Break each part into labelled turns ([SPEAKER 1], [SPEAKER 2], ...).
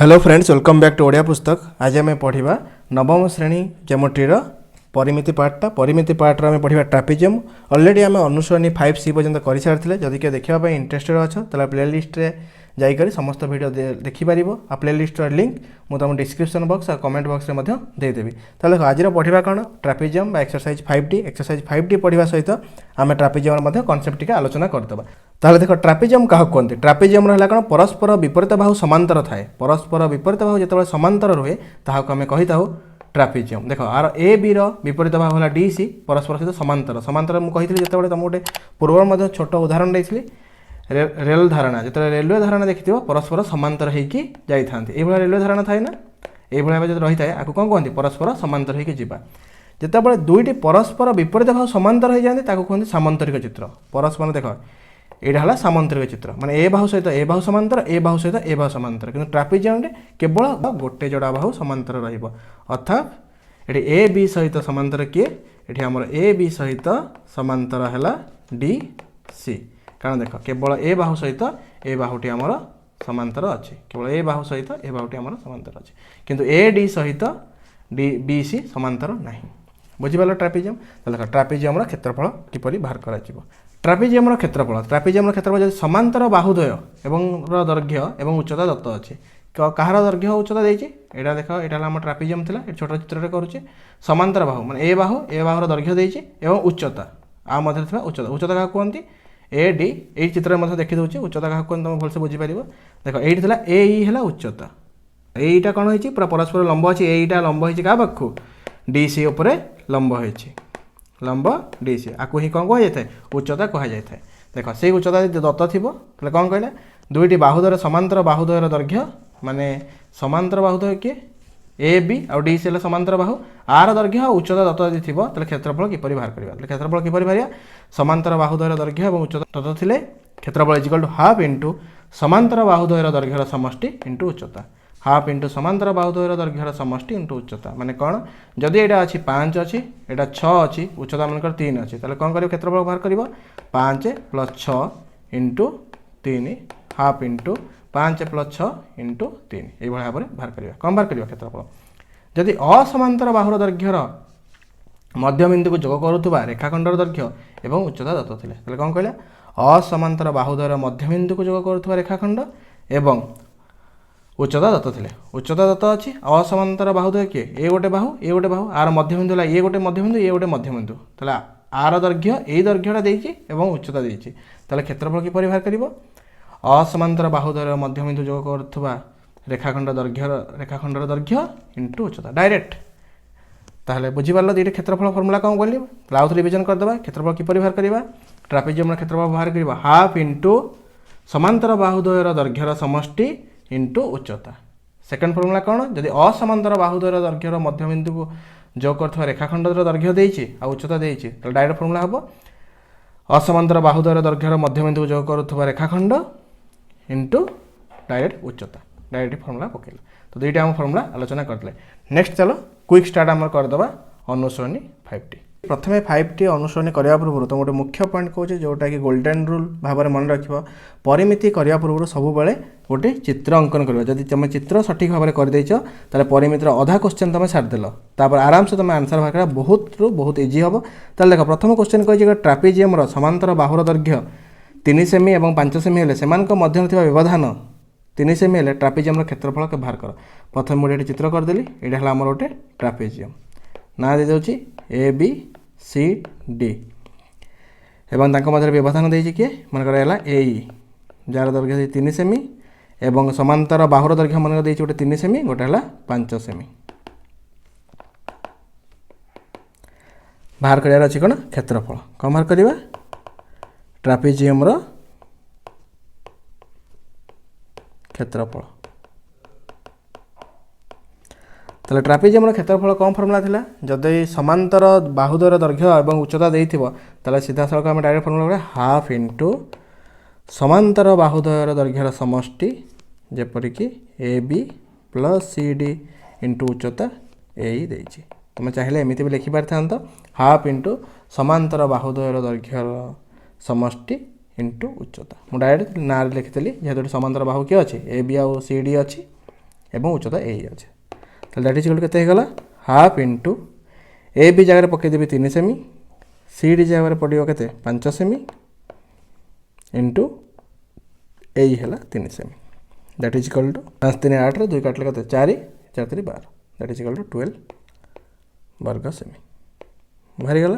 [SPEAKER 1] Hello friends, welcome back to Odia Pustak. आज आम पढ़ा नवम श्रेणी ज्योमेट्री परिमिति पार्टा। परिमिति पार्ट आम पढ़ा ट्रापेजियम। ऑलरेडी आम अनुसरणी 5C पर्यंत कर सारी। जदि किए देखा इंटरेस्टेड अच्छो तो प्लेलिस्ट जाकर समस्त वीडियो देखिपर। आ प्लेलिस्ट लिंक मुझे तुम डिस्क्रिप्शन बॉक्स और कमेंट बॉक्स में देदेवी। तो देखो आज पढ़ा कौन trapezium exercise 5D। Exercise 5D पढ़ा सहित आम ट्रापेजियम कॉन्सेप्ट टी आलोचना करदे। ताहले देखो ट्रापेजियम क्या कहते। ट्रापेजियम रहा कौन परस्पर विपरीत बाहु समांतर थाए। परस्पर विपरीत बाहु जो समांतर रुहे ताहाको आम कही था ट्रापेजियम। देख आर ए बी विपरीत बाहु है DC परस्पर सहित समांतर। समांतर मुझे कही जो तुम गोटे पूर्व छोट उदाहरण देती रेल धारणा। जो रेलवे धारणा देखी परस्पर समांतर होती जाती रेलवे धारणा थाए ना ये जो रही है आपको कौन कहते परस्पर समांतर होगा। जितेबाला दुईटी परस्पर विपरीत भाव समांतर हो जाती कहते सामंतरिक चित्र। परस्पर देख यहाँ है सामंतरिक चित्र माने ए बाहु सहित ए बाहु समांतर ए बाहु सहित ए बाहु समांतर। किंतु ट्रापेजियम केवल गोटे जोड़ा बाहु समांतर अर्थात ये ए बी सहित समांतर किए ये आमर ए बी सहित समांतर है DC। कारण देख केवल ए बाहु सहित ए बाहुटी आमर समांतर अच्छे। केवल ए बाहु सहित ए बाहुटी आमर समांतर अच्छे किंतु AD सहित BC समांतर नहीं। बुझीपाल ट्रापेजियम। तो देख ट्रापेजियम क्षेत्रफल किपरि बाहर करा ट्रापेजियम क्षेत्रफल। ट्रापेजियम क्षेत्रफल जब समांतर बाहुद्वय एवं दैर्घ्य एवं उच्चता दत्त अच्छे। कहार दैर्घ्य उच्चता देती यहाँ देख यहाँ आम ट्रापेजियम थी छोट चित्र करुचे समांतर बाहु माने ए बाहुर दैर्घ्य देती एवं उच्चता आ मध्य उच्चता। उच्चता क्या कहते AD ये चित्र में देखी दूसरी उच्चता क्या कहते तुम भलसे बुझीपार। देख ये AE है उच्चता। एईटा कौन हो पूरा परस्पर लंब अच्छी एईटा लंब हो क्या पाखु DC उपरे लंब हो लंब DC आपको ही कौन कह जाए उच्चता कह जाए। देख से उच्चता दत्त थी तो कौन कहला दुईटी बाहुद्वय समांतर बाहुद्वयर दैर्घ्य माने समांतर बाहुद्वय किए AB और DC है समांतर बाहु आर दैर्घ्य उच्चता दत्त यदि थी तो क्षेत्रफल किपरि बाहर करवा। क्षेत्रफल किपरि बाहर समांतर बाहुद्वयर दैर्घ्य और उच्चता दत्त थिले क्षेत्रफल इजिकल टू हाफ इंटू समांतर बाहुद्वयर दैर्घ्यर समष्टि इंटू उच्चता। हाफ इंटू समांतर बाहुद्वयर दैर्घ्यर समष्टि इंटू उच्चता माने कौन जदि यहाँ अच्छी 5 अच्छी यहाँ 6 अच्छी उच्चता मनकर 3 अच्छी तो कौन कर क्षेत्रफल बाहर कर 5 + 6 इंटू 3 हाफ इंटू 5 + 6 इंटू 3 ये भाव में बाहर करवा। कौन बाहर करवा क्षेत्रफल जदि असमांतर बाहुर दैर्घ्यर मध्यबिंदु को जोग करुवा रेखाखंडर दैर्घ्य एवं उच्चता दत्त थे कौन कहला असमांतर बाहुद्वयर मध्यबिंदु को जोग करुवा रेखाखंड एवं उच्चता दत्त थे। उच्चता दत्त अच्छी असमांतर बाहुद्वय किए ए गोटे बाहु आर मध्यबिंदु है ये गोटे मध्यबिंदु ये गोटे मध्यबिंदु तो आर दैर्घ्य ये दैर्घ्यटा देती उच्चता देती क्षेत्रफल किपरि बाहर कर असमांतर बाहुद्वयर मध्यबिंदु जोग करुवा रेखाखंडर दैर्घ्य इंटू उच्चता डायरेक्ट। ताहले बुझीपार दुईटा क्षेत्रफल फर्मुला कौन कली आउ थे रिविजन करदे। क्षेत्रफल किपरि बाहर करवा ट्रापेजियम क्षेत्रफल बाहर करवा हाफ इंटू समांतर बाहुद्वयर दैर्घ्यर समष्टि इंटू उच्चता। सेकेंड फर्मुला कौन जदि असमांतर बाहुद्वयर दैर्घ्यर मध्यबिंदु को जोग कर रेखाखंडर दैर्घ्य देती उच्चता देती तो डायरेक्ट फर्मुला हम असमांतर बाहुद्वयर दैर्घ्यर मध्यबिंदु को जोग कर रेखाखंड इंटू डायरेक्ट उच्चता। डायरेक्ट फर्मुला पकेल तो दुईटा आम फर्मुला आलोचना करते। नेक्स्ट चलो क्विक स्टार्ट आम करदे अनुसरणी 5D। प्रथम 5D अनुसरणी करने पूर्व तुम गोटे मुख्य पॉइंट कहे जोटा कि गोल्डन रूल भाव में मन रख परिमिति करने पूर्व सब गोटे चित्र अंकन कर। जब तुम चित्र सठिक भाव में करदेच तो परिमितर अधा क्वेश्चन तुम सारिदेल तापर आराम से तुम आंसर बाहर बहुत रु बहुत इजी हम। तो देख प्रथम क्वेश्चन कही ट्रापेजियम समांतर बाहुर दैर्घ्य 3 सेमी और 5 सेमी हेले सेमानक मध्य व्यवधान 3 सेमी हेले ट्रापेजियम क्षेत्रफल के बाहर कर। प्रथम मुझे चित्र करदेली यहाँ आमर गोटे ट्रापेजियम ना दे दूँ ABCD एवं मध्य व्यवधान देती किए मनकर है AE जार दैर्घ्य 3 सेमी एवं समांतर बाहुर दैर्घ्य मन देती गोटे 3 सेमी गोटे है 5 सेमी। बाहर करार अच्छी कौन क्षेत्रफल कौन बाहर करवा ट्रापेजियम क्षेत्रफल। तो ट्रापेजियम क्षेत्रफल कौन फर्मुला थिला जदि समांतर बाहुद्वयर दैर्घ्य और उच्चता देती सीधा सड़क आम डायरेक्ट फर्मुला हाफ इंटू समांतर बाहुद्वयर दैर्घ्यर समष्टि जेपरिक AB + CD इंटू उच्चता AE देती। तुम चाहिए एमती भी लिखिपार था हाफ इंटू समांतर बाहुद्वयर दैर्घ्यर समष्टि इंटू उच्चता। मुझे डायरेक्ट ना लिखी जेहेतु समांतर बाहु किए अच्छे AB और CD अच्छी एवं उच्चता ए अच्छे दैट इज इक्वल टू केते गला हाफ इंटू ए बी जगह पकईदेवी 3 सेमी सी डी जगह पड़ो के 5 सेमी इंटू ए है 3 सेमी दैट इज इक्वल टू 5 3 8 2 काटले के 4 4 3 12 दैट इज इक्वल टू 12 वर्ग सेमी बाहरी गला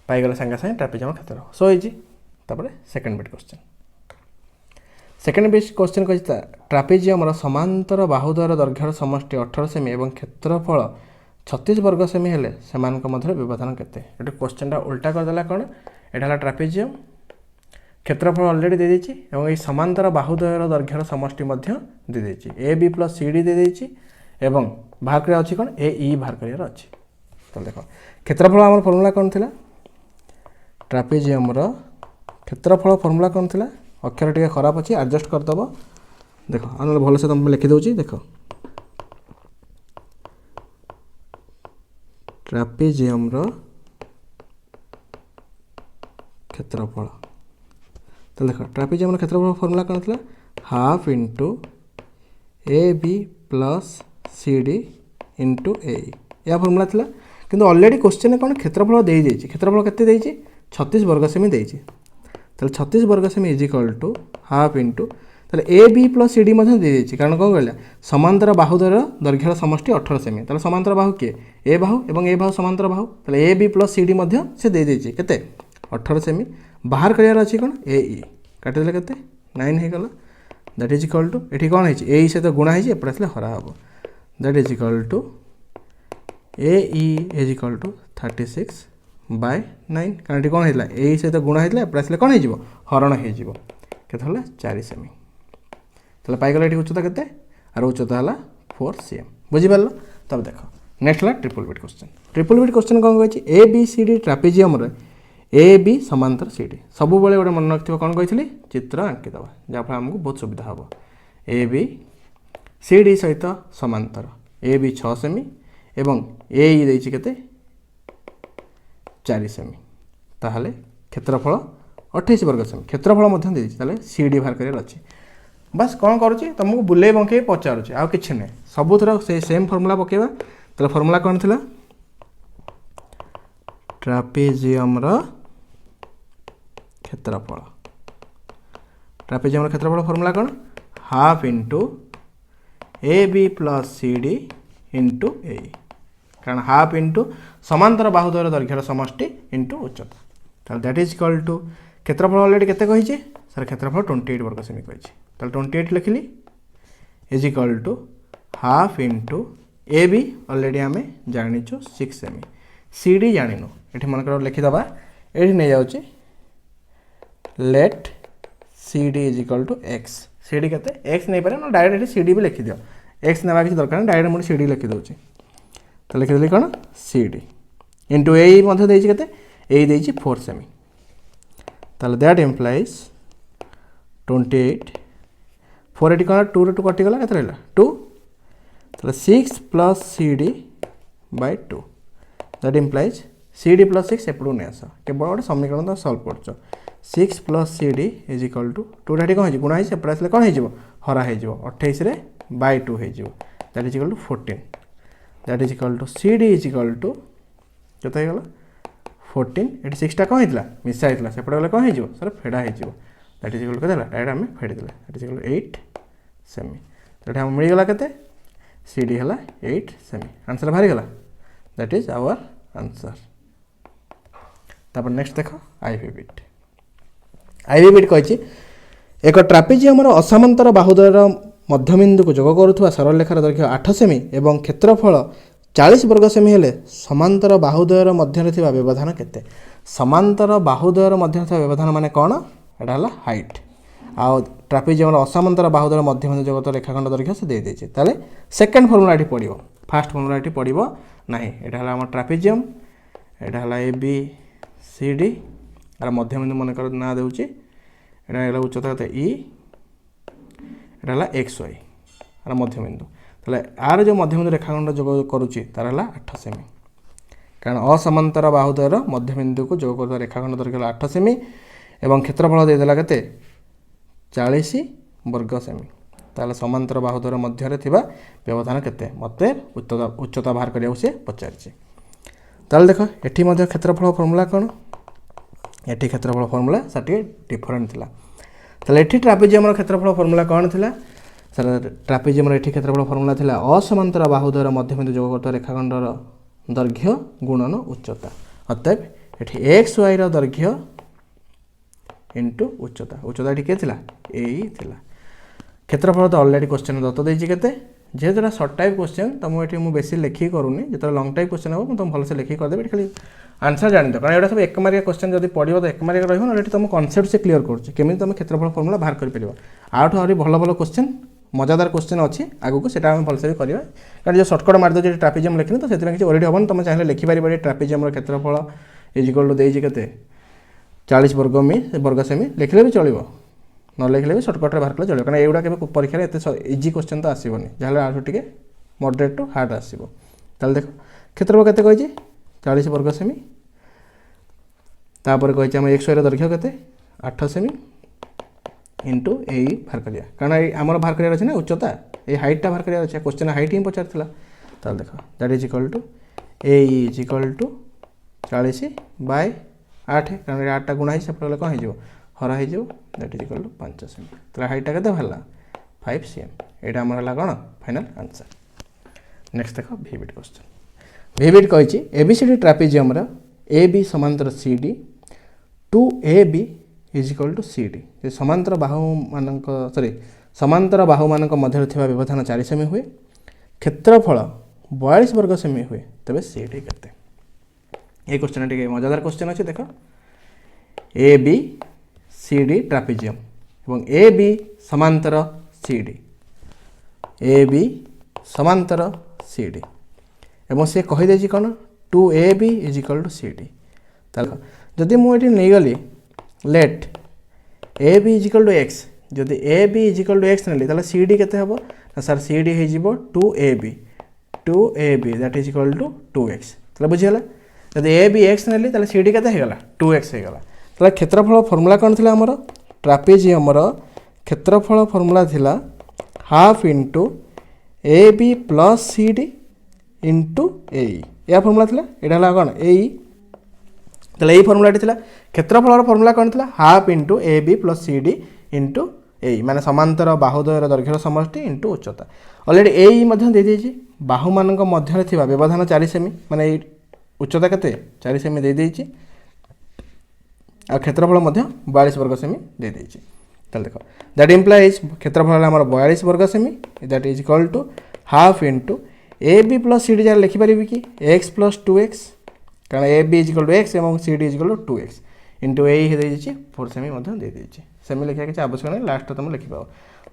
[SPEAKER 1] पाईगला सागे सागे ट्रापेजियम क्षेत्र सो इजी तापर second bit question second bit question कही ट्रापेजियम समांतर बाहुद्वयर दैर्घ्यर समष्टि 18 सेमी और क्षेत्रफल 36 वर्ग सेमी हेले सेमानक मध्य व्यवधान केते ये क्वेश्चन उल्टा करदेला कौन यहाँ ट्रापेजियम क्षेत्रफल अलरेडी दे देछि एवं ये समांतर बाहुद्वयर दैर्घ्यर समष्टि मध्य दे देछि A B plus C D दे देछि एवं बाहर कर अछि कोन ए ई बाहर करियर अछि तो देखो क्षेत्रफल हमर फार्मूला कोन थिला ट्रापेजियम क्षेत्रफल फार्मूला कौन थिला अक्षर टे खराब अच्छी एडजस्ट करदेव देख भल से तुम लिखी दूँ देख ट्रापेजियम क्षेत्रफल तो देख ट्रापेजियम क्षेत्रफल फार्मूला कौन थिला half into A B plus C D into A या फार्मूला थिला किंतु ऑलरेडी क्वेश्चन कौन क्षेत्रफल दे देछि क्षेत्रफल केते देछि 36 वर्ग सेमी देछि ताले 36 वर्ग सेमी is equal to half into ताले ए बी प्लस सी डी दे देछि कारण कौन कहला समांतर बाहुद्वयर दैर्घ्यर समष्टि 18 सेमी ताले समांतर बाहु किए ए बाहु एवं ए बाहु समांतर बाहु ताले ए बी प्लस सी डी से दे देछि केते 18 सेमी बाहर करियार अछि कोन ए ई काटि देले केते 9 हे गला दैट इज इक्वल टू एठी कोन हे ए ई से तो गुणा हे एपड़ आसले हरा हबो that is equal to A E is equal to 36 by 9 कारण कौन है ए सहित गुणा होता है आसले कौन हो हरण हो 4 सेमी तो पाईगला ये उच्चता के आर उच्चता है 4 cm बुझीपार तब देख नेक्स्ट है ट्रिपल बिट क्वेश्चन कौन कही A B C D trapezium A B समांतर सी डी सब गोटे मन रखिए कौन कही चित्र आंकीदेव जहाँफल आमको बहुत सुविधा हम ए बी सी डी सहित समांतर ए बी 6 सेमी एवं ए ई देछि केते 4 सेमी ताहले क्षेत्रफल 28 वर्ग सेमी क्षेत्रफल मध्य देछि ताले सी डी बाहर करियर अछि बस कौन करुच्ची तुमको बुले बंके पचारुचे आउ कि नहीं सबुथर से सेम फर्मूला पकेबा तो फर्मूला कौन थिला ट्रापेजियम क्षेत्रफल फर्मूला कौन half into A B plus C D into A कारण हाफ इंटू समांतर बाहुद्वयर दैर्घ्यर समष्टि इंटू उच्चता दैट इज इक्वल टू क्षेत्रफल ऑलरेडी केते कहिचे सर क्षेत्रफल 28 वर्ग सेमी कहिचे ताल 28 लिखिली is equal to half into A B already आम जानीचु 6 सेमी सी डी जानिनु ये मनकर लिखिदबा ये नहीं जाऊँगी let C D is equal to X C D के एक्स नहीं पारे डायरेक्ट सी डी भी लिखिद एक्स ना किसी दरकार डायरेक्ट मुझे सी डी लिखिदे तो लिखिदेली कौन सी डी इंटू ए के 4 सेमी ताले दैट इम्प्लाइज 28 4 एटी कौन 2 टू कटिगला के रहा 2 ताले 6 plus C D by 2 that implies C D plus 6 एपटू नहीं आस केवल गोटे समीकरण तो सल्व कर 6 plus C D is equal to 2 टी कौन गुणा एपटे आसले कौन हो हरा हो 28 बाय 2 हो that is equal to 14 that is equal to C D is equal to के 14 ये 6टा कौन होता मिसा होता से गले कौन हो सर फेड़ा हो that is equal to direct आम फेड़ी दैट इज इक्वल टू 8 सेमी तो ये मिलगला के सी डी है 8 सेमी आंसर बाहरी गला दैट इज आवर आंसर तापर नेक्स्ट देख आईवी बिट कही एक ट्रापेजियम असामांतर बाहुद्वयर मध्यबिंदु को जोग करुवा सरल रेखार दैर्घ्य 8 सेमी एवं क्षेत्रफल 40 वर्ग सेमी हेले समांतर बाहुद्वयर मध्य व्यवधान केते समांतर बाहुद्वयर मध्य व्यवधान माने कौन एटा हला हाइट आउ ट्रापेजियम असामांतर बाहुद्वयर मध्यबिंदु जगत रेखाखंड दैर्घ्य से दे देछि ताले सेकंड फार्मूला एटी पड़िबो फर्स्ट फार्मूला एटी पड़िबो नाही एटा हला हम ट्रापेजियम एटा हला ए बी सी डी आर मध्यबिंदु मन कर ना देउछि एटा हला उच्चता कते ई एटा हला एक्स वाई आर मध्यबिंदु ताले आर जो मध्यबिंदु रेखाखंड जोग करुच्ची तार हला 8 सेमी कारण असमांतर बाहुद्वयर मध्यबिंदु को जोग कर रेखाखंड दैर्घ्य 8 सेमी एवं क्षेत्रफल देदेला केते 40 वर्ग सेमी ताले समांतर बाहुद्वय मध्य थिबा व्यवधान केते मते उच्चता बाहर करिया से पचारछि। ताले देखो एठी मध्य क्षेत्रफल फॉर्मूला कोन एठी क्षेत्रफल फॉर्मूला साटी डिफरेंट थिला। ताले एठी ट्रापेजियम रो क्षेत्रफल फॉर्मूला कोन थिला सर ट्रापेजियम रो एठी क्षेत्रफल फॉर्मूला थिला असमांतर बाहुद्वय मध्यबिंदु जोग करता रेखाखंडर दैर्घ्य गुणन उच्चता। अतएव एठी एक्स वाई रो दैर्घ्य इनटू उच्चता उच्चता एठी के थिला एई थिला। क्षेत्रफल तो ऑलरेडी क्वेश्चन दत्त देछि केते जेहेतु शॉर्ट टाइप क्वेश्चन तो मुझे मुझे बेसी लेखिक करूनी जो लॉन्ग टाइप क्वेश्चन हम तुम भलसे लेखिक करदेवी खाली आंसर जान दो कारण ये सब एक मार्किया क्वेश्चन जब पढ़ो तो एक मार्किया रही ना तुम कन्सेप्ट से क्लीयर करें तुम क्षेत्रफल फॉर्मूला बाहर कर आउट आहरी भल भल क्वेश्चन मजादार क्वेश्चन अच्छी आगू से भलसे भी करवा कारण जो सर्टकट मारिदे ट्रापेजियम लिखनी तो से किसी ओरडी हेन तुम चाहिए लिखिपार ट्रापेजियम क्षेत्रफल इज इक्वल टू देके 40 वर्ग सेमी लिखले भी चलो न लिखले भी सर्टकट बाहर कले चलो कारण एगुड़ा के परीक्षा एत इजी क्वेश्चन तो आसबनी जहाँ आठ टे मॉडरेट टू हार्ड आसो। ताल देख क्षेत्रफल केते कही 40 वर्ग सेमी तापर कही आम एक्स वाई दैर्घ्य केते 8 सेमी इंटू ए बाहर करिया कारण आमर बाहर करार अच्छे ना उच्चता ये हाइटा बाहर करार अच्छे क्वेश्चन हाइट ही पचार ताल देख that is equal to A is equal to 40 by 8 कारण 8टा गुणा से गले कौन हो हरा हो दैट इज इक्वल टू 5 सेमी तो हाइटा के बाहर 5 cm यहाँ आमर है कौन फाइनल आंसर। नेक्स्ट देख भिविड क्वेश्चन भिविड कही एबीसीडी ट्रापेजियम ए बी समांतर C D two A B is equal to C D समांतर बाहु मान सॉरी समांतर बाहु मान मध्य व्यवधान 4 सेमी हुए क्षेत्रफल 42 वर्ग सेमी हुए तेज सी डी के ये क्वेश्चन टे मजादार क्वेश्चन अच्छे देख A B C D trapezium एवं ए बी समांतर सी डी ए बी समांतर सी डी एवं से कहीदे कौन two A B is equal to C D जदि मुझे नहीं गली let A B is equal to X जदि A B is equal to X ना सी डी केते हबो सर सी डी हो two A B that is equal to 2x तो बुझीगला जब ए बी एक्स ना सी डी केते होगला 2x होगला तो क्षेत्रफल फॉर्मूला कौन थी आमर ट्रापेजियम क्षेत्रफल फॉर्मूला थिला half into A B plus C D into A या फॉर्मूला थिला एटा कौन ए ताले फॉर्मूला थिला क्षेत्रफल फॉर्मूला कौन थिला half into A B plus C D into A माने समांतर बाहुद्वयर दैर्घ्यर समष्टि इंटू उच्चता ऑलरेडी ए दे देछि बाहु मानक मध्य थिबा व्यवधान 4 सेमी माने उच्चता केते 4 सेमी दे देछि आ क्षेत्रफल 42 वर्ग सेमी दे देछि ताले देखो दैट इंप्लाइज क्षेत्रफल हमर 42 वर्ग सेमी that is equal to half into A B plus C D जार लिखि परिबि कि x प्लस 2x कारण A B is equal to X और C D is equal to 2x into A दे 4 सेमी दे देछि सेमी लिखा किसी आवश्यक नहीं लास्ट तुम लिखिपाव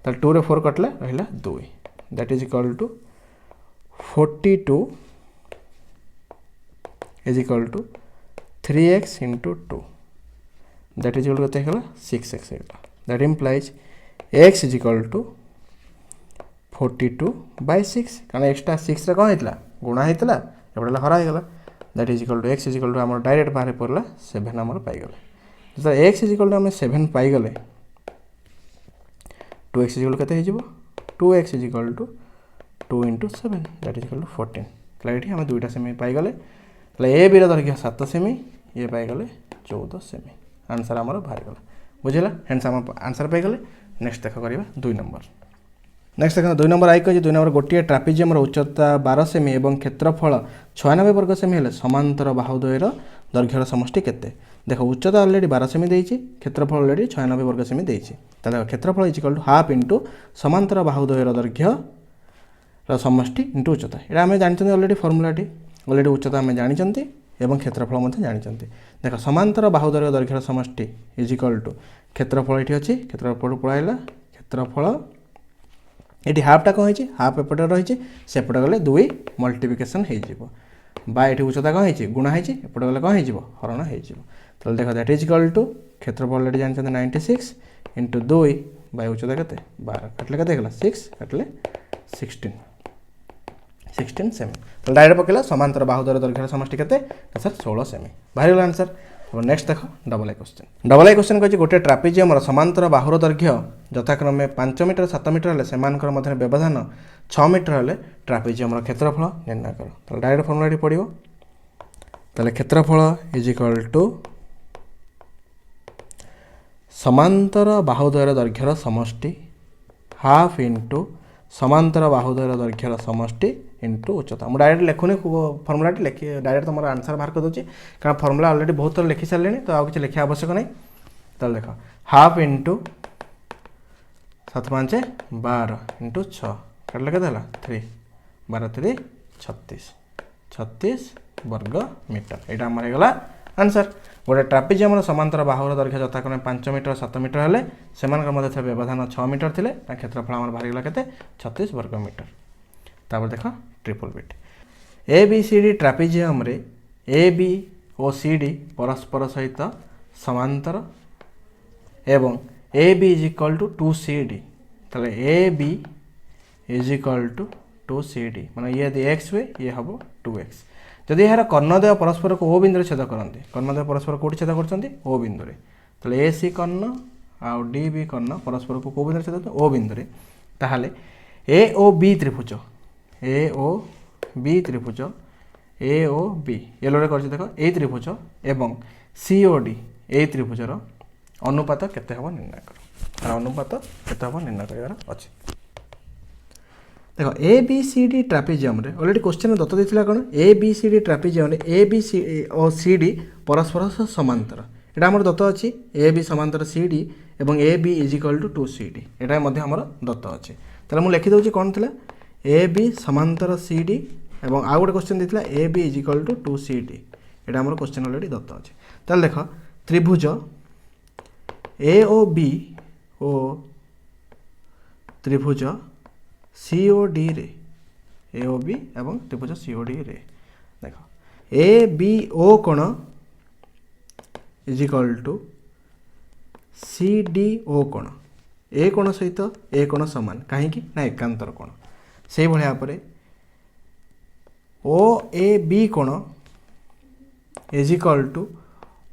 [SPEAKER 1] तो 2 रे 4 कटला रहा 2 that is equal to 42 is equal to 3x into 2 that is equal to 6x that implies x is equal to 42 by 6 कारण एक्सट्रा 6 रे कौन होता गुणा होता एपटे हरा होगा that is equal to x is equal to आम डायरेक्ट बाहर पड़ला 7 आम पाईगले तो x इज इक्वल टू आम 7 पाईगले 2x इज इक्वल के 2x is equal to 2 into 7 that is equal to 14 तो ये आम 2टा सेमी पाईगले ए बी दैर्घ्य 7 सेमी ये पाईगले 14 सेमी आंसर आमर बाहर गला बुझेगा हेन्स आम आंसर पाईगले। नेक्स्ट देख करवा 2 नंबर नेक्स्ट देख 2 नंबर आई कही 2 नंबर गोटे ट्रापेजियम उच्चता 12 सेमी और क्षेत्रफल 96 वर्ग सेमी हेले समांतर बाहुद्वयर दैर्घ्यर समष्टि केते देख उच्चता ऑलरेडी 12 सेमी देछि क्षेत्रफल ऑलरेडी 96 वर्ग सेमी देछि ताले क्षेत्रफल is equal to half into समांतर बाहुद्वयर दैर्घ्यर समष्टि इंटू उच्चता एटा आमे जानछन्ती ऑलरेडी फॉर्मूलाटी ऑलरेडी उच्चता आमे जानछन्ती एवं क्षेत्रफल मध्य जानछन्ती देख समांतर बाहुद्वयर दैर्घ्यर समष्टि इज इक्वल टू क्षेत्रफल एठी अछि क्षेत्रफल पळाइला क्षेत्रफल ये हाफटा कौन है हाफ एपटे रही सेपटे गले 2 मल्टीप्लिकेशन हो ये उच्चता कौन है गुणा है एपटे गले कौन हो हरण हो देख दैट इज इक्वल टू क्षेत्रफल ऑलरेडी जानते 96 इंटू 2 बाय उच्चता के 12 कटले के 6 कटले 16 सेमी तो डायरेक्ट पकेला समांतर बाहुद्वयर दैर्घ्यर समष्टि के सर 16 सेमी बाहर गला आंसर नेक्स्ट देख डबल आई क्वेश्चन कही गोटे ट्रापेजियम समांतर बाहुर दैर्घ्य यथाक्रमे 5 मीटर 7 मीटर हेले सेमानकर मध्य व्यवधान 6 मीटर हेले ट्रापेजियम क्षेत्रफल निर्णय कर। तो डायरेक्ट फर्मुला पड़ो ताले क्षेत्रफल इज इक्वल टू समांतर बाहुद्वयर दैर्घ्यर समष्टि हाफ इंटू समांतर बाहुद्वयर दैर्घ्यर समष्टि इंटू उच्चता। मुझे डायरेक्ट लिखुनी फर्मुला लिखी डायरेक्ट तुम आंसर बाहर कर दूसरी कारण फर्मुला ऑलरेडी बहुत थर लिखी सारे तो आउ कि लिखा आवश्यक नहीं। तो देख हाफ इंटू 7 5 12 इंटू 6 काट लगे 3 12 3 36 36 वर्ग मीटर यहाँ आमर होगा आंसर। गोटे ट्रापेजियम समांतर बाहुर दैर्घ्य यथाक्रमे 5 मीटर 7 मीटर हेले सेमानकर मध्य व्यवधान 6 मीटर थिले क्षेत्रफल आमर बाहर गला केते 36 वर्ग मीटर। तापर देख ट्रिपल बिट A B C D trapezium रे ए बी और सी डी परस्पर सहित समांतर एवं A B is equal to 2CD ताले ए B is equal to 2CD माने ये यदि x हुए ये हम 2x। जदि यार कर्णद्वय परस्पर को ओ बिंदु छेद करते कर्णद्वय परस्पर कौट छेद कर ओ बिंदु ताले ए सी कर्ण आउ डी बी कर्ण परस्पर को कौ बिंदु छेद ओ बिंदु ताहले ए ओ बी त्रिभुज ए ओ बी त्रिभुज ए ओ बी येलो कर देख ए त्रिभुज एवं सी ओ डी ए त्रिभुजर अनुपात केते हम निर्णय कर अनुपात केते हम निर्णय कर अच्छे। देख A B C D trapezium रे ऑलरेडी क्वेश्चन दत्त देथिला कोन A B C D trapezium रे ए बी सी और सी डी परस्पर समांतर एटा हमर दत्त अछि ए बी समांतर सी डी एवं A B is equal to 2CD एटा मध्ये हमर दत्त अछि। ताले मु लिखि दउछि कोन थिला ए बी समांतर सी डी एवं आ गोटे क्वेश्चन देथिला A B is equal to 2CD एटा हमर क्वेश्चन ऑलरेडी दत्त अछि। ताले देख त्रिभुज ए ओ बी ओ त्रिभुज सी ओ डी रे ए ओ बी एवं त्रिभुज सी ओ डी रे देख ए बी ओ कोण is equal to C D O कोण ए कोण सहित ए कोण समान कहीं ना एकांतर कोण से भाया पर ओ ए बी कोण is equal to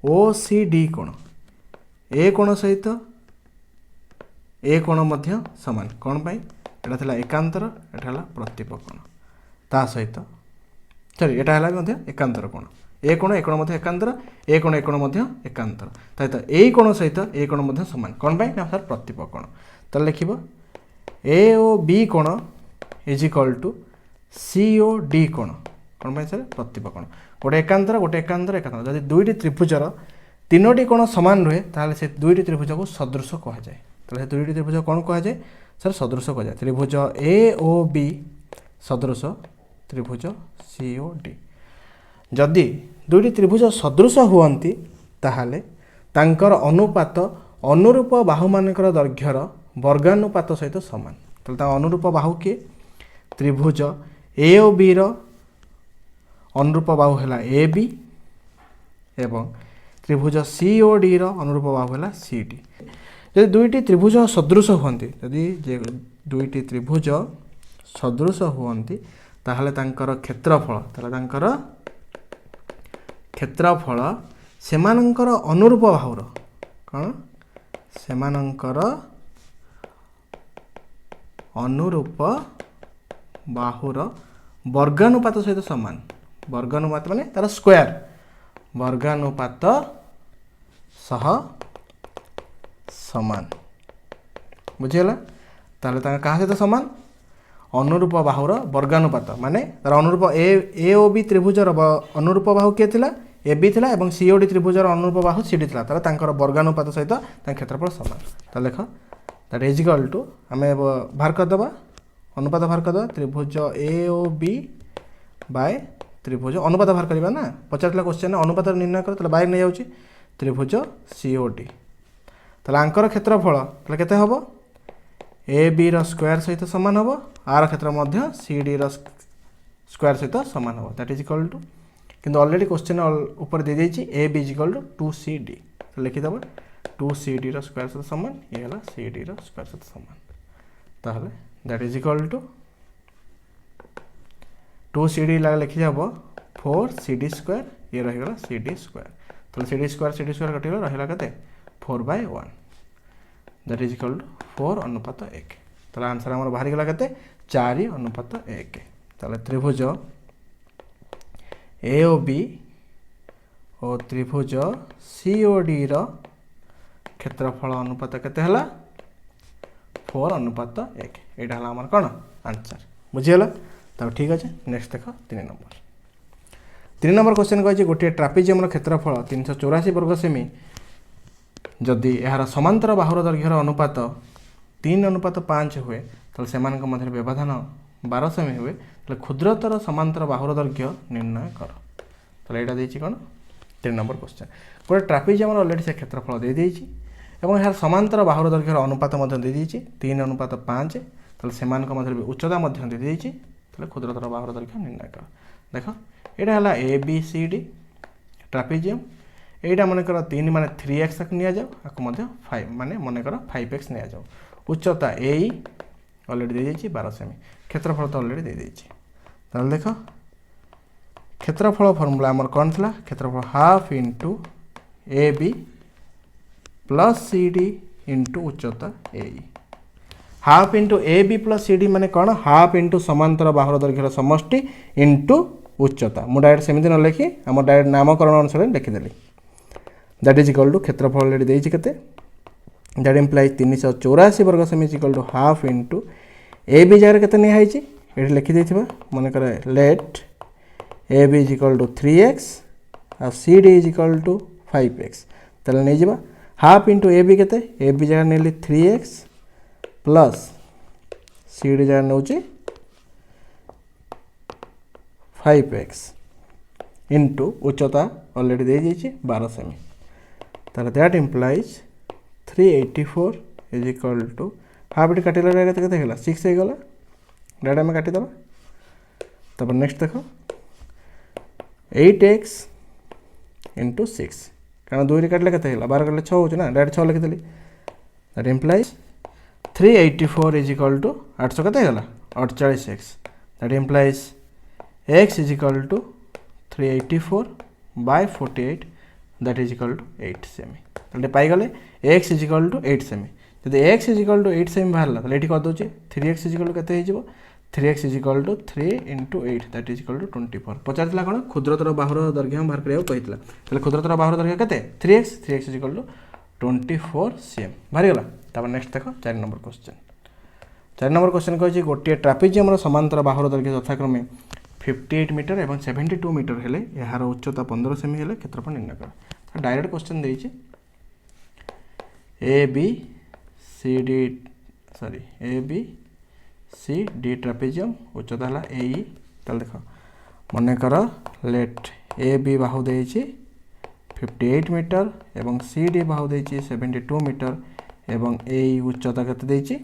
[SPEAKER 1] O C D कोण ए कोण सहित ए कोण मध्य समान कौन पाई एटा थिला एकांतर एटा हला प्रतिप कोण ता सहित सॉरी एटा हला मध्य एकांतर कोण ए कोण मध्य एकांतर ए कोण मध्य एकांतर सहित ए कोण सहित ए कोण मध्य समान कौन पाई ना सर प्रतिप कोण। तो लिखिबो ए ओ बी कोण is equal to C O D कोण कौन पाई सर प्रतिप कोण गोटे एकांतर जदि दुईटी त्रिभुजर तीनोटी कोण समान रुहे ताहले से दुईटी त्रिभुज को सदृश कहा जाए। तो दुईटी त्रिभुज कौन कहा जाए सर सदृश कहा जाए त्रिभुज ए ओ बी सदृश त्रिभुज सी ओ डी जदि दुईटी त्रिभुज सदृश हुअन्ति ताहले तांकर अनुपात अनुरूप बाहु मानकर दैर्घ्यर वर्गानुपात सहित समान। तो अनुरूप बाहु किए त्रिभुज ए ओ बी रो अनुरूप बाहु है ए बी एवं त्रिभुज सी ओ डी रो अनुरूप बाहु है सी डी। जदि दुईटी त्रिभुज सदृश हुअन्ति जदि दुईटी त्रिभुज सदृश हुअन्ति ताहले तांकर क्षेत्रफल क्षेत्रफल सेमानंकर अनुरूप बाहुर कौन सेमानंकर अनुरूप बाहुर वर्गानुपात सहित समान वर्गानुपात माने तार स्क्वायर वर्गानुपात सह समान बुझीगला। ताहले क्या सहित समान अनुरूप बाहुर वर्गानुपात माने तार अनुरूप ए ओ बी त्रिभुजर अनुरूप बाहु किए थिला ए बी थिला एवं सी ओ डी त्रिभुजर अनुरूप बाहु सी डी थिला तार तांकर वर्गानुपात सहित क्षेत्रफल समान। तो लिख दैट इज इक्वल टू आमे बाहर कर दबा अनुपात बाहर कर दबा त्रिभुज ए ओ बी बाय त्रिभुज अनुपात बाहर करबा ना पचारला क्वेश्चन अनुपात निर्णय कर तले बाहर नै जाउची त्रिभुज सी ओ डी तले आंकर क्षेत्रफल तले केते हबो ए बी रो स्क्वायर सहित समान हबो आर क्षेत्र मध्य सी डी रो स्क्वायर सहित समान हबो दैट इज इक्वल टू किंतु ऑलरेडी क्वेश्चन ऊपर दे देछि A B is equal to 2CD तो लिखि दबा 2CD रो स्क्वायर सहित समान ये हला CD रो स्क्वायर सहित समान ताहले that is equal to 2CD लगा लिखि जाबो 4CD स्क्वायर ये रही गला CD स्क्वायर तो सी डी स्क्वायर कटिगला रहा के 4/1 दैट इज इक्वल टू 4:1 तो आंसर आम बाहरी गला के 4:1 ताले त्रिभुज ए ओ बी और त्रिभुज सी ओ डी रो क्षेत्रफल अनुपात केते हला 4:1 एटा हला हमर कोन आंसर बुझियला तो ठीक अच्छे। नेक्स्ट देख 3 नंबर क्वेश्चन कही गोटे ट्रापेजियम क्षेत्रफल 384 वर्ग सेमी जदि यार समांतर बाहुर दैर्घ्यर अनुपात 3:5 हुए तो से मध्य व्यवधान 12 सेमी हुए तो क्षुद्रतर समांतर बाहुर दैर्घ्य निर्णय कर तो यहाँ देखिए कौन 3 नंबर क्वेश्चन गोटे ट्रापेजियम अलरेडी से क्षेत्रफल दे देइछि एवं यार समांतर बाहुर दैर्घ्यर अनुपात दे देइछि 3:5 तो से मध्य उच्चता दे देइछि तो क्षुद्रतर बाहुर दैर्घ्य निर्णय कर देख यहाँ है A B C D trapezium यहाँ मनकर 3 माने 3x तक नि जाओ आपको 5 माने मनकर 5x नि जाओ उच्चता ए अलरेडी दे देइछि 12 सेमी क्षेत्रफल तो अलरेडी दे देइछि ताल देख क्षेत्रफल फॉर्मूला आमर कौन था क्षेत्रफल half into A B plus C D into उच्चता ए half into A B plus C D माने कौन हाफ इंटू समांतर बाहुर दैर्घ्यर समष्टि इंटू उच्चता मु डायरेक्ट सेमती न लिखी आम डायरेक्ट नामकरण अनुसार लिखिदेली दैट इज इक्वल टू क्षेत्रफल अलरेडी देइछि केते दैट इम्प्लाइज 384 वर्ग सेमी is equal to half into A B जगह केते नि हाइछि एठी लिखि देथिबा मन करे let A B is equal to 3x और C D is equal to 5x तले नै जिबा हाफ इंटू ए बी केते ए बी जगह नेली 3x प्लस सी डी जगह नउछि 5x इंटू उच्चता अलरेडी दे दीजिए 12 सेमी तार that implies 384 is equal to half इट काटिला केते होला 6 हो गला डाटा में काटी दबा तब नेक्स्ट देखो 8x इंटू 6 कारण 2 रे काटले केते होला 12 काटले 6 हो ना डायरेक्ट 6 लिखि देली that implies 384 is equal to 800 केते होला 48x that implies x is equal to 384 by 48 that is equal to 8 सेमी तो पाई गले x is equal to 8 semi जब x is equal to 8 semi बाहर तो ये कर दे 3x is equal to केते हो 3x is equal to 3 into 8 that is equal to 24 पचार कौन क्षुद्रतर बाहुर दैर्घ्य बाहर करा कहला क्षुद्रतर बाहुर दैर्घ्य केते 3x is equal to 24 cm बाहरी गला तब नेक्स्ट देखो 4 नंबर क्वेश्चन 4 नंबर क्वेश्चन कही गोटे ट्रापेजियम समांतर बाहुर दैर्घ्य यथाक्रमे 58 मीटर एवं 72 मीटर हेले यार उच्चता 15 सेमी हेले क्षेत्रफल निर्णय कर डायरेक्ट क्वेश्चन देइछि A B C D trapezium उच्चता हला ए तल देख मन कर late A B Bahu देइछि 58 metre एवं सी डी बाहु देइछि 72 मीटर एवं ए उच्चता केते देइछि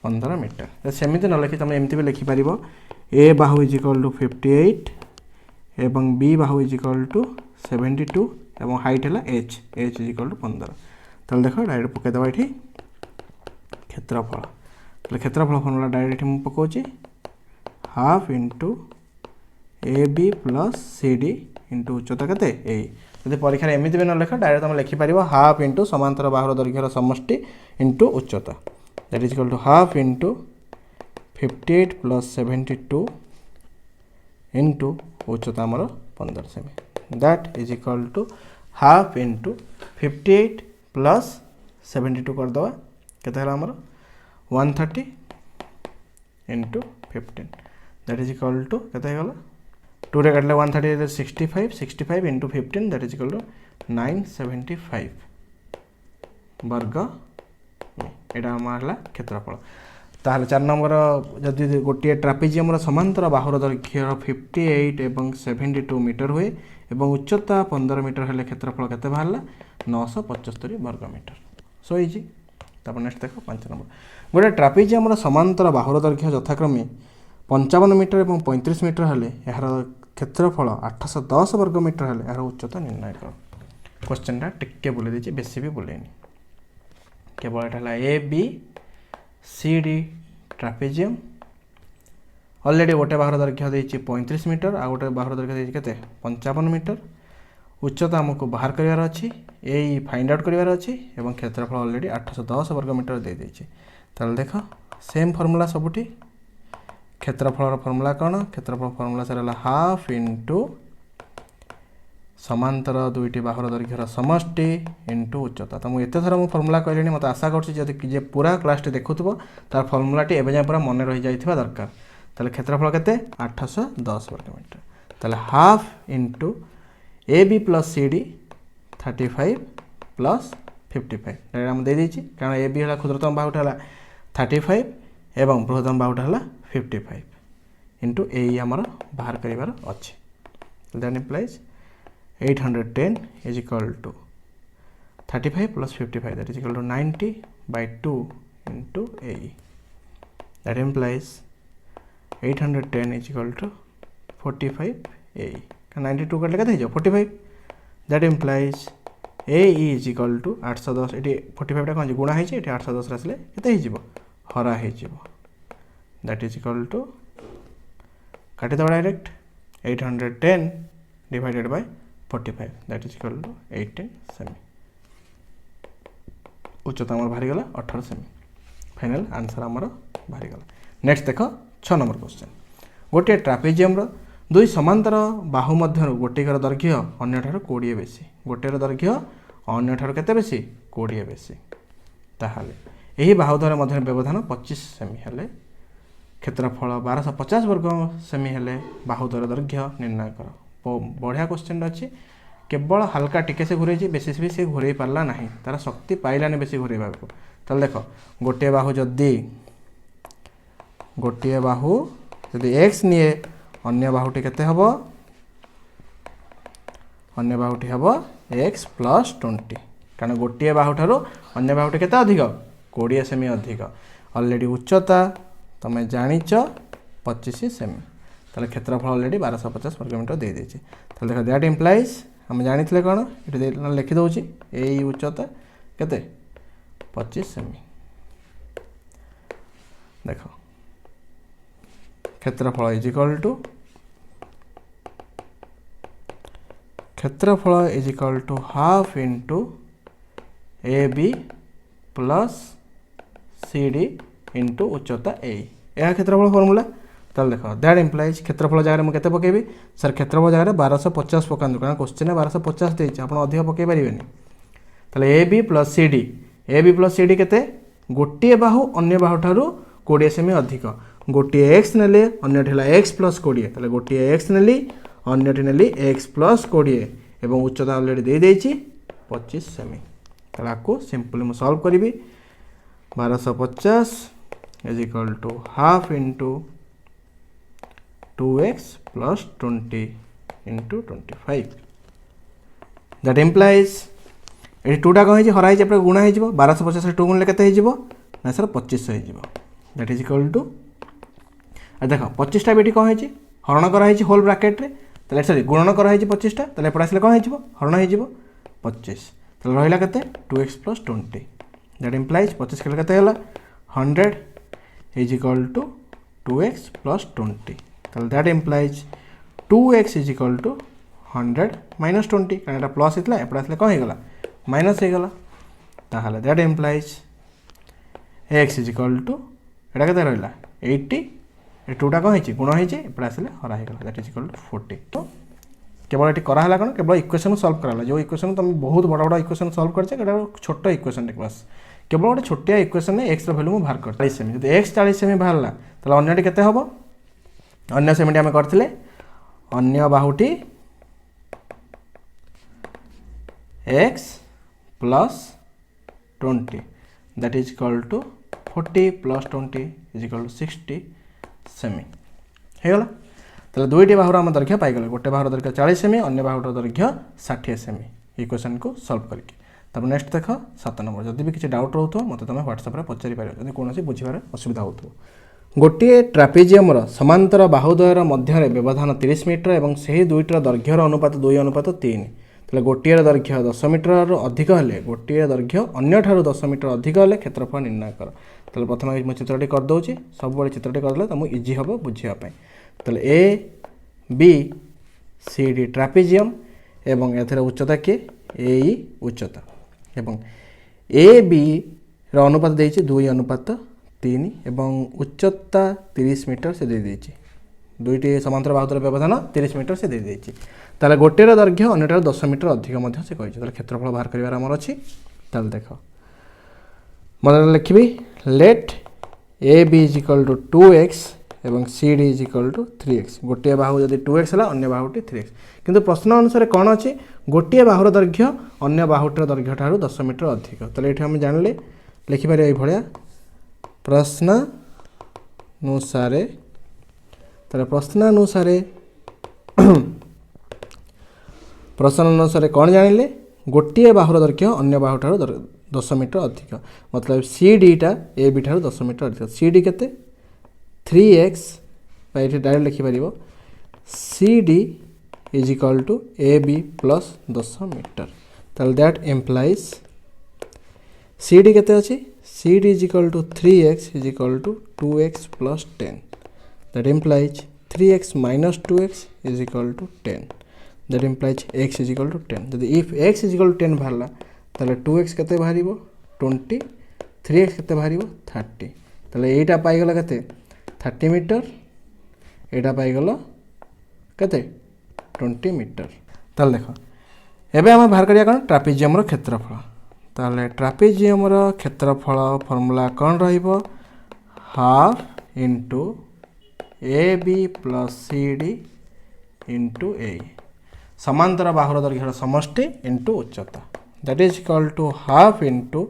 [SPEAKER 1] 15 मीटर सेमिति न लिखि तुम एमती भी लिखि पारिबो ए बाहु इज इक्वल टू 58 एवं B Bahu is equal to 72 एवं हाइट है एच इज इक्वल टू 15 तो देख डायरेक्ट पकई दबा ये क्षेत्रफल तो क्षेत्रफल फर्मुला डायरेक्ट मुझे पकाऊँगी half into A B plus C D into उच्चता केते यदि परीक्षा एमती भी न लिख डायरेक्ट तुम लिखिपार हाफ इंटू समांतर बाहुर दैर्घ्यर समष्टि इंटू उच्चता that is equal to half into 58 plus 72 into उच्चता आमर 15 सेमी that is equal to half into 58 plus 72 करदे केते हला आमर 130 into 15 that is equal to केते गला 2 रे काटले 130 65 into 15 that is equal to 975 वर्ग एटा आमर क्षेत्रफल ताहले 4 नंबर जदि गोटे ट्रापेजियम समांतर बाहुर दैर्घ्य 58 एवं 72 मीटर हुए एवं उच्चता 15 मीटर हेले क्षेत्रफल केते बाहरला 975 वर्ग मीटर सो इजी तब नेक्स्ट देखो 5 नंबर गोटे ट्रापेजियम समांतर बाहुर दैर्घ्य यथाक्रमे 55 मीटर एवं 35 मीटर हेले यार क्षेत्रफल 810 वर्ग मीटर हेले यार उच्चता निर्णय कर क्वेश्चन टा टिके बोले देछि बेसी भी बोलेनी केवल एटा A B C D trapezium already गोटे बाहुर दैर्घ्य देछि 35 मीटर आ गोटे बाहुर दैर्घ्य देछि केते 55 मीटर उच्चता आमको बाहर करार अच्छी यही फाइंड आउट करार अच्छी और क्षेत्रफल ऑलरेडी 810 वर्ग मीटर दे देछि। ताल देख सेम फॉर्मूला सबुठी क्षेत्रफल फॉर्मूला कौन क्षेत्रफल फॉर्मूला सर हाफ इंटू समांतर दुईटी बाहुर दैर्घ्यर समष्टि इंटू उच्चता। तो मुझे एत थर मुझे फॉर्मूला कहली मत आशा कर पूरा क्लास देखुव तार फॉर्मूलाटी एवं जाए पूरा मन रही जाइथिबा दरकार। ताले क्षेत्रफल केते 810 वर्ग मीटर। ताले half into A B plus C D 35 plus 55 direct आम दे देछि कारण ए बी है क्षुद्रतम बाहुटा है 35 एवं बृहत्तम बाहुटा है 55 इंटू ए आमर बाहर करार अच्छे। That implies 810 is equal to 35 plus 55 that is equal to 90 by 2 into AE. That implies 810 is equal to 45 AE. 92 का लेकर दे 45 that implies AE is equal to 810 ये 45 टा कौन गुणा है 810 आसले केते हो हरा हो that is equal to काटी दबा direct 810 divided by 45 that is equal to 18 सेमी। उच्चता आमर बाहरी गला 18 सेमी। फाइनल आंसर आमर बाहरी गला। नेक्स्ट देख 6 नंबर क्वेश्चन गोटे ट्रापेजियम दुई समांतर बाहु मध्य गोटेकर दैर्घ्य अन्य 20 बेसी गोटेर दैर्घ्य अन्य केते बेसी 20 बेसी ताहाले एही बाहु द्वारा मध्य व्यवधान 25 सेमी हेले क्षेत्रफल 1250 वर्ग सेमी हेले बाहु द्वारा दैर्घ्य निर्णय कर। बढ़िया क्वेश्चन अच्छी केवल हल्का टिके से घूरे बेसी भी से घूरे पारा ना तार शक्ति पाइलानी बेसी घूरेबा को। तो देख गोटे बाहु जदि एक्स निए अन्य बाहुटी केते हबो अन्य बाहुटी हबो एक्स प्लस 20 कारण गोटे बाहु ठारू अन्य बाहुटी केते अधिक 20 सेमी अधिक। ऑलरेडी उच्चता तुम जानिच 25 सेमी ताले क्षेत्रफल ऑलरेडी 1250 वर्ग मीटर दे देछि। ताले देख दैट इम्प्लाइज हम जानिथिले कोन इटे लिखि दउछि एई उच्चता केते 25 सेमी। देखो क्षेत्रफल is equal to half into A B plus C D into उच्चता ए यह क्षेत्रफल फॉर्मूला। ताल देख दैट इम्प्लाइज क्षेत्रफल जगह मुझे केते पकेबी सर क्षेत्रफल जगह 1250 पकातु कारण क्वेश्चन 1250 देछि आपण अधिक पकई पारिबेनी। ताले ए बी प्लस सी डी केते गोटे बाहु अन्य बाहु ठारू 20 सेमी अधिक गोटे एक्स नेले अन्य ठेला एक्स प्लस 20 ताले गोटे एक्स नेली अन्य ठी नेली एक्स प्लस 20 एवं उच्चता ऑलरेडी दे देछि 25 सेमी। ताले आको सिंपली मु सॉल्व करिवि 1250 is equal to half into 2x plus 20 into 25 that implies ये 2 टा कौन हरा गुणा हो 1250 2 गुण के ना सर 2500 हो दैट इज इक्वल टू देख 25टा भी कौन है हरण कराई होल ब्राकेट रे ताले सॉरी गुणन कराई 25टा ताले एपट आसले कौन हो हरण हो 25 ताले रहिला केते 2x plus 20 दैट इम्प्लाइज 25 के 100 is equal to 2x plus 20 that implies 2x is equal to 100 minus 20 कारण प्लस होता एपट आसले कौन होगा माइनस होगा ताहले that implies x is equal to एटा केते रहिला 80 टूटा कौन है गुण होती एपट आसले हरा होगा दैट इज इक्वल टू 40। तो केवल ये कराला कौन केवल इक्वेशन सॉल्व कराला जो इक्वेशन तुम बहुत बड़ा बड़ा इक्वेशन सॉल्व कर छोट इक्वेशन बस केवल गोटे छोटिया इक्वेशन एक्स भैल्यू बाहर कर 40 सेमी जो एक्स 40 सेमी बाहर ताला अन्यटी केते हबो अन्य सेमिटी आम करथिले अन्य बाहुटी x plus 20 that is equal to 40 plus 20 is equal to 60 सेमी होगला। ताले दुईटी बाहुर आम दैर्घ्य पाइगले गोटे बाहुर दैर्घ्य 40 सेमी अन्य बाहुर दैर्घ्य 60 सेमी इक्वेशन को सॉल्व करके। तब नेक्स्ट देख 7 नंबर जदि भी किसी डाउट रोथो मत तुम व्हाट्सएप पचारि पार जब कौन बुझे असुविधा हो गोटे ट्रापेजियम समांतर बाहुद्वयर मध्य व्यवधान 30 मीटर और से दुईटर दैर्घ्यर अनुपात 2:3 ताले गोटे दैर्घ्य 10 मीटर अधिक हेले गोटे दैर्घ्य अन्य ठारू 10 मीटर अधिक हेले क्षेत्रफल निर्णय कर। ताले प्रथम मैं चित्रटी कर दूची सब चित्रटी करदे तुमको इजी हम बुझापी। ताले A B C D trapezium एवं एथर उच्चता किए ए उच्चता एवं ए बी अनुपात देछि 2:3 एवं उच्चता 30 मीटर से दे देछि दुईटी समांतर बाहुर व्यवधान 30 मीटर से दे देछि ताले गोटेर दैर्घ्य अन्यटार 10 मीटर अधिक मध्य से कहिछि ताले क्षेत्रफल बाहर करिवार हमर अछि ताले देखो मन लिखबी let A B is equal to 2x एवं C D is equal to 3x गोटे बाहु जदि 2x है अन्य बाहुटी 3x किंतु प्रश्न अनुसार कौन अच्छी गोटे बाहुर दैर्घ्य अन्य बाहुटर दैर्घ्य ठारू 10 मीटर अधिक ताले ये आम जानले लिखिपर ये प्रश्न अनुसार प्रश्न अनुसार कौन जानिले गोटे बाहुर दैर्घ्य अन्य बाहुठार 10 मीटर अधिक मतलब सी डी टा ए बी ठार 10 मीटर अधिक सी डी केते 3x ये डायरेक्ट लिखिपर C D is equal to A B plus 10 metre ताल दैट इम्प्लाइज सी डी केते अच्छी C D is equal to 3x is equal to 2x plus 10 that implies 3x minus 2x is equal to 10 that implies x is equal to 10 जदि if x is equal to 10 बाहरला ताले 2x केते बाहरिबो 20 3x केते बाहरिबो 30 ताले एटा पाइगला केते 30 metre एटा पाइगला केते 20 metre ताले देखो एबे हम बाहर करिया कोन ट्रापेजियम रो क्षेत्रफल ताले ट्रापेजियम रो क्षेत्रफल फार्मूला कोन रहिबो half into A B plus C D into A समांतर बाहुर दैर्घ्यर समष्टि इंटू उच्चता that is equal to half into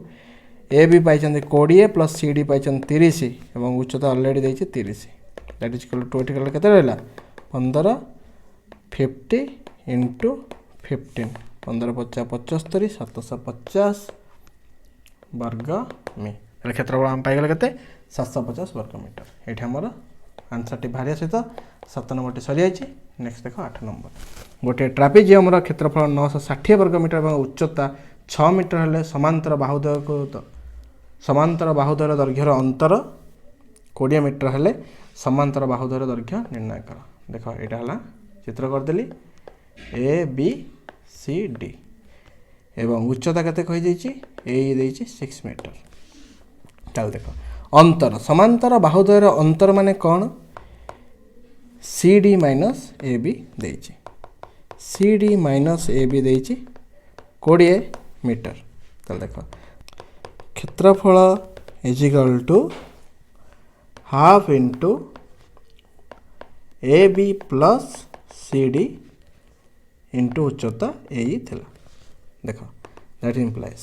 [SPEAKER 1] A B पाई 20 प्लस सी डी पाई 30 एवं उच्चता अलरेडी देछि 30 दैट इज इक्वल टू 20 केते रहला 15 50 इंटू 15 15 50 75 750 वर्ग मी क्षेत्रफल हम पाइगले केते 750 वर्ग मीटर ये हमर आंसर टी बाहर सहित 7 नंबर सरी जाइए नेक्स्ट देख 8 नंबर गोटे ट्रापेजियम क्षेत्रफल 960 वर्ग मीटर और उच्चता 6 मीटर हेले समांतर बाहुद्वय को समांतर बाहुद्वयर दैर्घ्यर अंतर 20 मीटर हेले समांतर बाहुद्वयर दैर्घ्य निर्णय कर देख यहाँ चित्र करदेली ए बी सी डी एवं उच्चता केते कहि जाइए 6 मीटर चल देख अंतर समांतर बाहुद्वयर अंतर माने कौन C D minus A B देछि C D minus A B देछि 20 मीटर चल देख क्षेत्रफल is equal to half into A B plus C D into उच्चता ए देख दैट इम्प्लाइज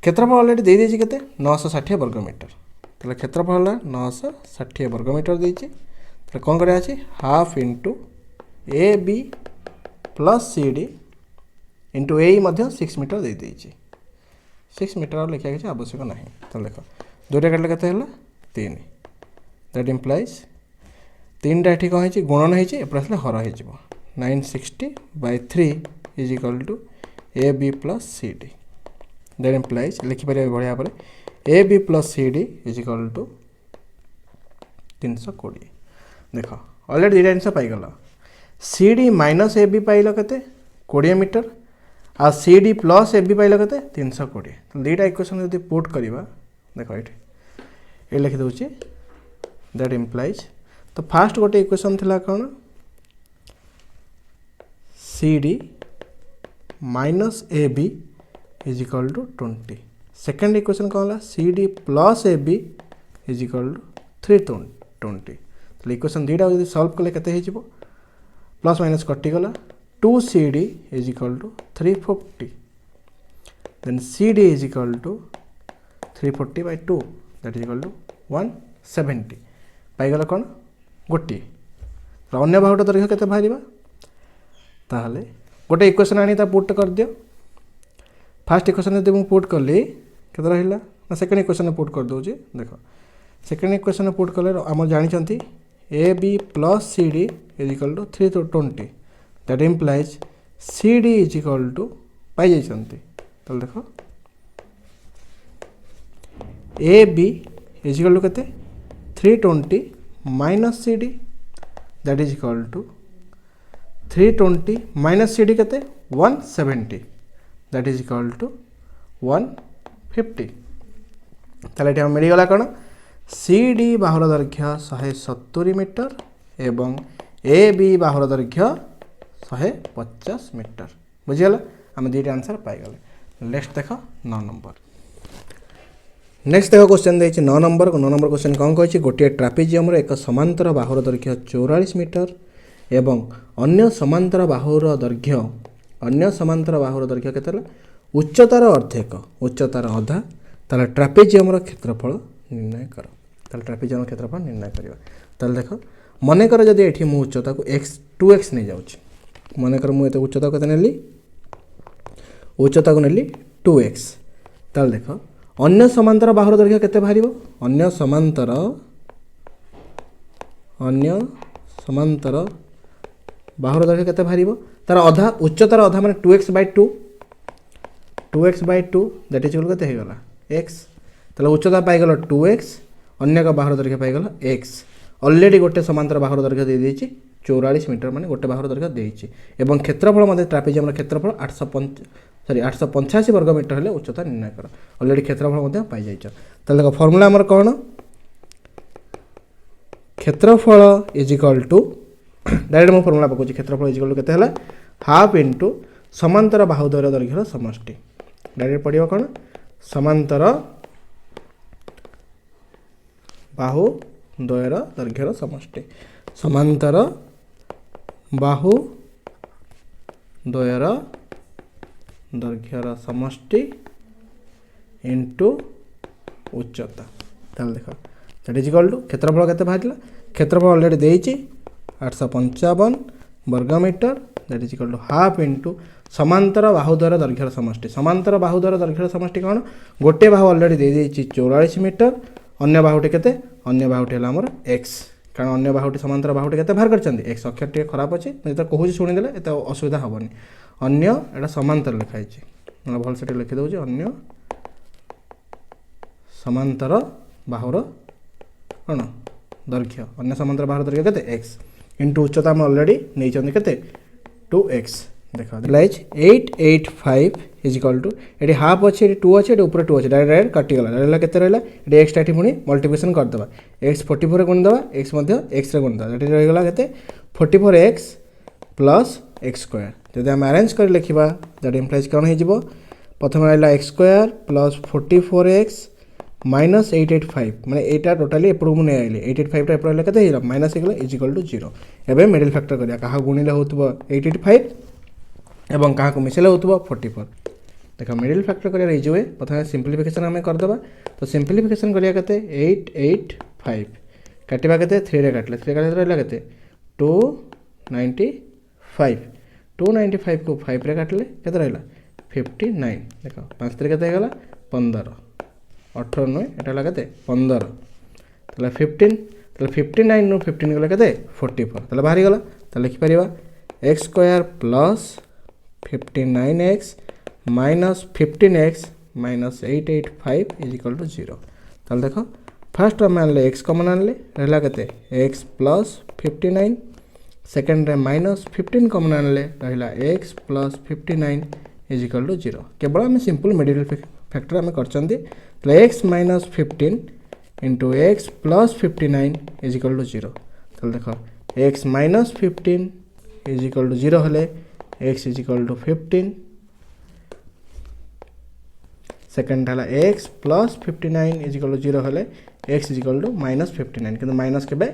[SPEAKER 1] क्षेत्रफल अलरेडी दे देछि केते 960 वर्ग मीटर ताले क्षेत्रफल 960 वर्ग मीटर देछि ताले कोन करे अछि half into A B plus C D into A मध्य 6 मीटर दे देछि 6 मीटर और लिखा किसी आवश्यक नहीं ताले देख दुईटा काटले केते हला 3 दैट इम्प्लाइज 3टा एठी कोन हेछि गुणन हेछि एपर आसले हर हे जिवो 960/3 is equal to A B plus C D that implies लिखिपर बढ़िया पर A B plus C D is equal to 320 देख अलरेडी दुईटा जिन पाइगल C D minus A B पाइल केते 20 मीटर आ C D plus A B पाइल केते 320 दुईटा इक्वेशन यदि पुट करवा देख ये लिखिदे दैट इम्प्लाइज तो फास्ट गोटे इक्वेशन थिला कौन C D minus A B is equal to 20 second equation कौन है C D plus A B is equal to 320 तो इक्वेशन दुईटा जब सल्व कले केते प्लस माइनस कटिगला 2 C D is equal to 340 then C D is equal to 340/2 that is equal to 170 पाइगला कौन गोटे अन्य बाहुट दैर्घ्य केते बाहरिबा ताहले गोटे इक्वेशन आनी ता पुट कर दियो फास्ट इक्वेशन यदि मुझे पुट कली केते रहिला ना सेकेंड इक्वेशन पुट कर दउची देखो सेकेंड इक्वेशन पुट कले हम जानी A B plus C D is equal to 320 that implies C D is equal to पाई जाइछंती तो देखो A B is equal to केते 320 minus C D that is equal to 320 minus C D केते 170 that is equal to 150 ताले एठी हम मिलिगला कोन CD बाहुर दैर्घ्य 170 metre एवं AB बाहुर दैर्घ्य 150 मीटर बुझिगला हम दुईटा आंसर पाई गले। नेक्स्ट देखो 9 नंबर नेक्स्ट देखो क्वेश्चन देछि 9 नंबर क्वेश्चन कौन कहि गोटे ट्रापेजियम रो एक समांतर बाहुर दैर्घ्य 44 मीटर एवं अन्य समांतर बाहुर दैर्घ्य केते उच्चतार अर्धेक उच्चतार अधा ताले ट्रापेजियम रो क्षेत्रफल निर्णय कर ताले ट्रापेजियम रो क्षेत्रफल निर्णय करिवा ताले देखो मने कर जदि एठी मु उच्चता को x 2x नै जाउछि मने कर मु एते उच्चता को नेली उच्चता को नेली 2x ताले देखो अन्य समांतर बाहुर दैर्घ्य केते बाहरिबो अन्य समांतर बाहुर दैर्घ्य केते बाहरिबो तार अधा उच्चतार अधा माने 2x/2 दैट इज इक्वल केते हे गला x ताले उच्चता पाई गलो 2x अन्य का बाहुर दैर्घ्य पाई गलो x ऑलरेडी गोटे समांतर बाहुर दैर्घ्य दे देछि 44 मीटर माने गोटे बाहुर दैर्घ्य देछि एवं क्षेत्रफल मध्ये ट्रापेजियम क्षेत्रफल 885 वर्ग मीटर हेले उच्चता निर्णय कर ऑलरेडी क्षेत्रफल मध्ये पाई जाइछ ताले देखो फार्मूला हमर कोन क्षेत्रफल इज इक्वल टू डायरेक्ट मो फार्मूला पकोछि क्षेत्रफल इज इक्वल टू केते हला हाफ इनटू समांतर बाहु द्वयर दैर्घ्यर समष्टि डायरेक्ट पडियो कोन समांतर बाहु द्वयर दैर्घ्यर समष्टि समांतर बाहु द्वयर दैर्घ्यर समष्टि इनटू उच्चता ताल देखो दैट इज इक्वल टू क्षेत्रफल केते बाहरला क्षेत्रफल ऑलरेडी देइछि 855 वर्ग metre that is equal to half into समांतर बाहुद्वार दैर्घ्यर समष्टि समांतर बाहुद्वार दैर्घ्यर समष्टि कोन गोटे बाहु ऑलरेडी दे देइछि 44 मीटर अन्य बाहुटी केते अन्य बाहुटी हला हमर x कारण अन्य बाहुटी समांतर बाहुटी केते बाहर करछन्ती x अक्षर टे खराब अछि नै त कहूछि सुनि देले एत असुविधा हबनी अन्य एटा समांतर लिखाइ छि मला भल सेटे लिखि दउछि अन्य समांतर बाहुर कोन दैर्घ्य अन्य समांतर बाहुर दैर्घ्य केते x इनटू उच्चता हम ऑलरेडी नै छन्ती केते 2x देखा लाइज 885 इज इक्वल टू एटी हाफ अच्छे 2 अच्छे ऊपर 2 अच्छे डायरेक्ट कटि गला रहला केते रहला एटी x टाटी पुनी मल्टीप्लिकेशन कर दबा x 44 रे गुण दबा x मध्ये x रे गुण दबा एटी रहि गला केते 44x प्लस x स्क्वायर जदि हम अरेंज कर लिखिबा दैट इंप्लाइज कोन हे जिवो प्रथम रहला x square plus 44x minus 885 माने एटा टोटली एपरु मुने आइले 885 टा एपर रहला केते हिला माइनस हे गला इज इक्वल टू 0 एबे मिडिल फैक्टर करिया कहा गुणिले होतबो 885 एवं क्या मिसेले होतबो 44 देखा मिडिल फैक्टर करिया रहि जवे प्रथम सिंपलीफिकेशन हमें कर दबा तो सिंपलीफिकेशन करिया केते 885 काटिबा केते 3 रे काटले 3 काटले रहला केते 295 को 5 रे काटले केते रहला 59 देखो 5 रे केते गला 15 18 9 एटा ला केते 15 तला 15 तला 59 नो 15 गला केते 44 तला बाहरी गला त लिखि परिबा x square plus 59x minus 15x minus 885 is equal to 0 ताल देखो फर्स्ट हम आनले x कॉमन आनले रहला केते x प्लस 59 सेकंड रे माइनस 15 कॉमन आनले रहला x plus 59 is equal to 0 केवल हम सिंपल मिडिल फैक्टर हम करचंदी तो x minus 15 into x plus 59 is equal to 0 ताल देखो x minus 15 is equal to 0 हले x is equal to 15 second हला x plus 59 is equal to 0 हले x is equal to minus 59 किंतु minus केबे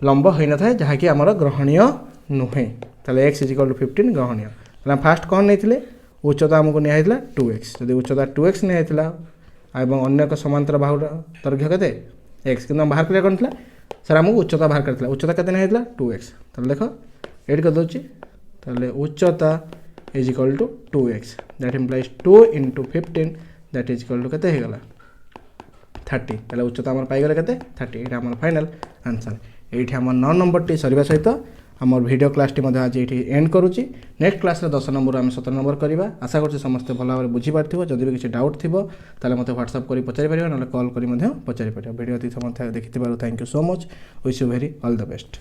[SPEAKER 1] लंब होई न थाए जहा कि हमर ग्रहणीय नुहे तले x इज इक्वल टू 15 ग्रहणीय तले फर्स्ट कोन नैथिले उच्चता हमको नै आइतला 2x यदि उच्चता 2x नै आइतला एवं अन्य का समांतर बाहु दैर्घ्य केते x किंतु बाहर करिया कोन थला सर हमको उच्चता बाहर करथला उच्चता केते नै आइतला 2x तले देखो एड कर दोची तले उच्चता is equal to 2x that implies 2 into 15 that is equal to केते हे गला 30 तले उच्चता हमर पाई गले केते 30 एटा हमर फाइनल आंसर एठी हमर 9 नंबर टी सरीबा सहित हमर वीडियो क्लास टी मध्ये आज एठी एंड करूची नेक्स्ट क्लास रे 10 नंबर हम 17 नंबर करिबा आशा करछि समस्त भला भाबरे बुझी पारथिबो जदि भी किछि डाउट थिबो ताले मते WhatsApp करी पचारि परिबा नले कॉल करी मध्ये पचारि परिबा वीडियो ती समस्त देखिथिबारु thank you so much wish you very all the best.